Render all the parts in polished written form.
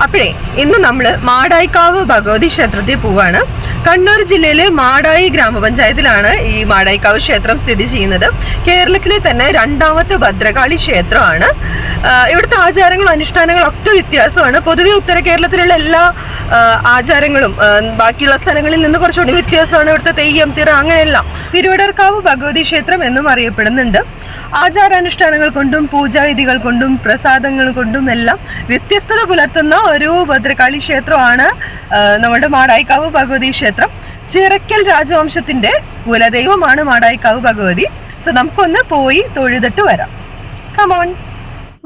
അപ്പോഴേ ഇന്ന് നമ്മൾ മാടായിക്കാവ് ഭഗവതി ക്ഷേത്രത്തിൽ പോവാണ്. കണ്ണൂർ ജില്ലയിലെ മാടായി ഗ്രാമപഞ്ചായത്തിലാണ് ഈ മാടായിക്കാവ് ക്ഷേത്രം സ്ഥിതി ചെയ്യുന്നത്. കേരളത്തിലെ തന്നെ രണ്ടാമത്തെ ഭദ്രകാളി ക്ഷേത്രമാണ്. ഇവിടുത്തെ ആചാരങ്ങളും അനുഷ്ഠാനങ്ങളും ഒക്കെ വ്യത്യാസമാണ്. പൊതുവെ ഉത്തര കേരളത്തിലുള്ള എല്ലാ ആചാരങ്ങളും ബാക്കിയുള്ള സ്ഥലങ്ങളിൽ നിന്ന് കുറച്ചുകൂടി വ്യത്യാസമാണ്. ഇവിടുത്തെ തെയ്യം, തിറ അങ്ങനെയെല്ലാം. തിരുവടർക്കാവ് ഭഗവതി ക്ഷേത്രം എന്നും അറിയപ്പെടുന്നുണ്ട്. ആചാരാനുഷ്ഠാനങ്ങൾ കൊണ്ടും പൂജാവിധികൾ കൊണ്ടും പ്രസാദങ്ങൾ കൊണ്ടും എല്ലാം വ്യത്യസ്തത പുലർത്തുന്ന ഒരു ഭദ്രകാളി ക്ഷേത്രമാണ് നമ്മുടെ മാടായിക്കാവ് ഭഗവതി ക്ഷേത്രം. ചിറക്കൽ രാജവംശത്തിന്റെ കുലദൈവമാണ് മാടായിക്കാവ് ഭഗവതി. സോ നമുക്കൊന്ന് പോയി തൊഴുതിട്ട് വരാം. കമോൺ.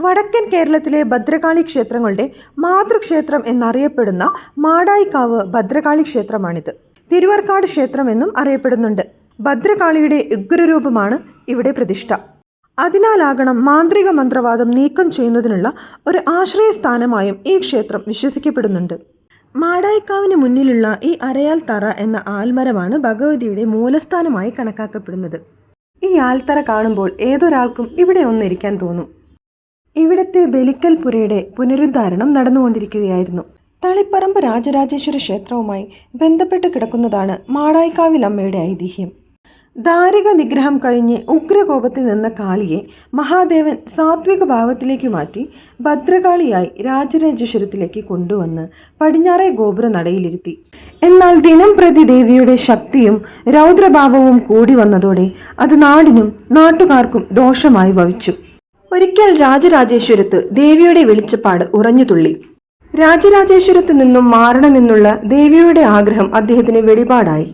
വടക്കൻ കേരളത്തിലെ ഭദ്രകാളി ക്ഷേത്രങ്ങളുടെ മാതൃക്ഷേത്രം എന്നറിയപ്പെടുന്ന മാടായിക്കാവ് ഭദ്രകാളി ക്ഷേത്രമാണിത്. തിരുവർക്കാട് ക്ഷേത്രം എന്നും അറിയപ്പെടുന്നുണ്ട്. ഭദ്രകാളിയുടെ ഉഗ്രരൂപമാണ് ഇവിടെ പ്രതിഷ്ഠ. അതിനാലാകണം മാന്ത്രിക മന്ത്രവാദം നീക്കം ചെയ്യുന്നതിനുള്ള ഒരു ആശ്രയ സ്ഥാനമായും ഈ ക്ഷേത്രം വിശ്വസിക്കപ്പെടുന്നുണ്ട്. മാടായിക്കാവിന് മുന്നിലുള്ള ഈ അരയാൽ തറ എന്ന ആൽമരമാണ് ഭഗവതിയുടെ മൂലസ്ഥാനമായി കണക്കാക്കപ്പെടുന്നത്. ഈ ആൽത്തറ കാണുമ്പോൾ ഏതൊരാൾക്കും ഇവിടെ ഒന്നിരിക്കാൻ തോന്നും. ഇവിടുത്തെ ബലിക്കൽ പുരയുടെ പുനരുദ്ധാരണം നടന്നുകൊണ്ടിരിക്കുകയായിരുന്നു. തളിപ്പറമ്പ് രാജരാജേശ്വര ക്ഷേത്രവുമായി ബന്ധപ്പെട്ട് കിടക്കുന്നതാണ് മാടായിക്കാവിലമ്മയുടെ ഐതിഹ്യം. ദാരിക നിഗ്രഹം കഴിഞ്ഞ് ഉഗ്രകോപത്തിൽ നിന്ന കാളിയെ മഹാദേവൻ സാത്വിക ഭാവത്തിലേക്ക് മാറ്റി ഭദ്രകാളിയായി രാജരാജേശ്വരത്തിലേക്ക് കൊണ്ടുവന്ന് പടിഞ്ഞാറേ ഗോപുര നടയിലിരുത്തി. എന്നാൽ ദിനം പ്രതി ദേവിയുടെ ശക്തിയും രൗദ്രഭാവവും കൂടി വന്നതോടെ അത് നാടിനും നാട്ടുകാർക്കും ദോഷമായി ഭവിച്ചു. ഒരിക്കൽ രാജരാജേശ്വരത്ത് ദേവിയുടെ വെളിച്ചപ്പാട് ഉറഞ്ഞുതുള്ളി. രാജരാജേശ്വരത്തു നിന്നും മാറണമെന്നുള്ള ദേവിയുടെ ആഗ്രഹം അദ്ദേഹത്തിന് വെളിപാടായി.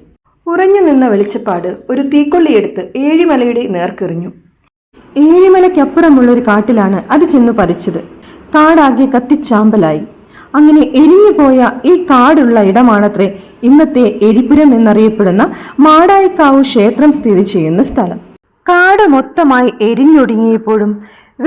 ഉറഞ്ഞു നിന്ന വെളിച്ചപ്പാട് ഒരു തീക്കൊള്ളിയെടുത്ത് ഏഴിമലയുടെ നേർക്കെറിഞ്ഞു. ഏഴിമലയ്ക്കപ്പുറമുള്ളൊരു കാട്ടിലാണ് അത് ചെന്നു പതിച്ചത്. കാടാകെ കത്തിച്ചാമ്പലായി. അങ്ങനെ എരിഞ്ഞുപോയ ഈ കാടുള്ള ഇടമാണത്രേ ഇന്നത്തെ എരിപുരം എന്നറിയപ്പെടുന്ന മാടായിക്കാവ് ക്ഷേത്രം സ്ഥിതി ചെയ്യുന്ന സ്ഥലം. കാട് മൊത്തമായി എരിഞ്ഞൊടുങ്ങിയപ്പോഴും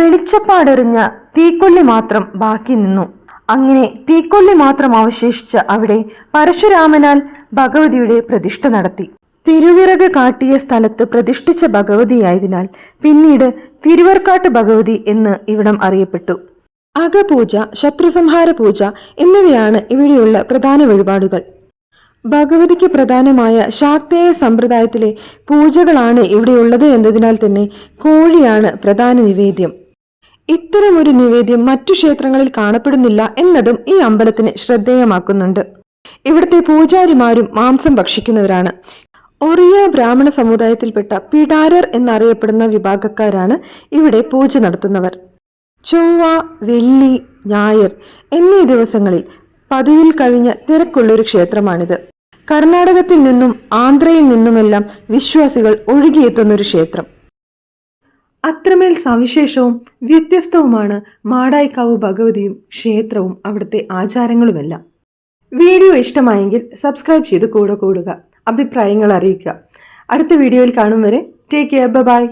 വെളിച്ചപ്പാടെറിഞ്ഞ തീക്കൊള്ളി മാത്രം ബാക്കി നിന്നു. അങ്ങനെ തീക്കൊള്ളി മാത്രം അവശേഷിച്ച അവിടെ പരശുരാമനാൽ ഭഗവതിയുടെ പ്രതിഷ്ഠ നടത്തി. തിരുവിറക് കാട്ടിയ സ്ഥലത്ത് പ്രതിഷ്ഠിച്ച ഭഗവതിയായതിനാൽ പിന്നീട് തിരുവർക്കാട്ട് ഭഗവതി എന്ന് ഇവിടം അറിയപ്പെട്ടു. അകപൂജ, ശത്രുസംഹാര പൂജ എന്നിവയാണ് ഇവിടെയുള്ള പ്രധാന വഴിപാടുകൾ. ഭഗവതിക്ക് പ്രധാനമായ ശാക്തേയ സമ്പ്രദായത്തിലെ പൂജകളാണ് ഇവിടെയുള്ളത് എന്നതിനാൽ തന്നെ കോഴിയാണ് പ്രധാന നിവേദ്യം. ഇത്തരമൊരു നിവേദ്യം മറ്റു ക്ഷേത്രങ്ങളിൽ കാണപ്പെടുന്നില്ല എന്നതും ഈ അമ്പലത്തിന് ശ്രദ്ധേയമാക്കുന്നുണ്ട്. ഇവിടുത്തെ പൂജാരിമാരും മാംസം ഭക്ഷിക്കുന്നവരാണ്. ഒറിയ ബ്രാഹ്മണ സമുദായത്തിൽപ്പെട്ട പിടാരർ എന്നറിയപ്പെടുന്ന വിഭാഗക്കാരാണ് ഇവിടെ പൂജ നടത്തുന്നവർ. ചൊവ്വ, വെള്ളി, ഞായർ എന്നീ ദിവസങ്ങളിൽ പതിവിൽ കവിഞ്ഞ തിരക്കുള്ളൊരു ക്ഷേത്രമാണിത്. കർണാടകത്തിൽ നിന്നും ആന്ധ്രയിൽ നിന്നുമെല്ലാം വിശ്വാസികൾ ഒഴുകിയെത്തുന്നൊരു ക്ഷേത്രം. അത്രമേൽ സവിശേഷവും വ്യത്യസ്തവുമാണ് മാടായിക്കാവ് ഭഗവതിയും ക്ഷേത്രവും അവിടുത്തെ ആചാരങ്ങളുമെല്ലാം. വീഡിയോ ഇഷ്ടമായെങ്കിൽ സബ്സ്ക്രൈബ് ചെയ്ത് കൂടെ കൂടുക, അഭിപ്രായങ്ങൾ അറിയിക്കുക. അടുത്ത വീഡിയോയിൽ കാണും വരെ ടേക്ക് കെയർ, ബൈ.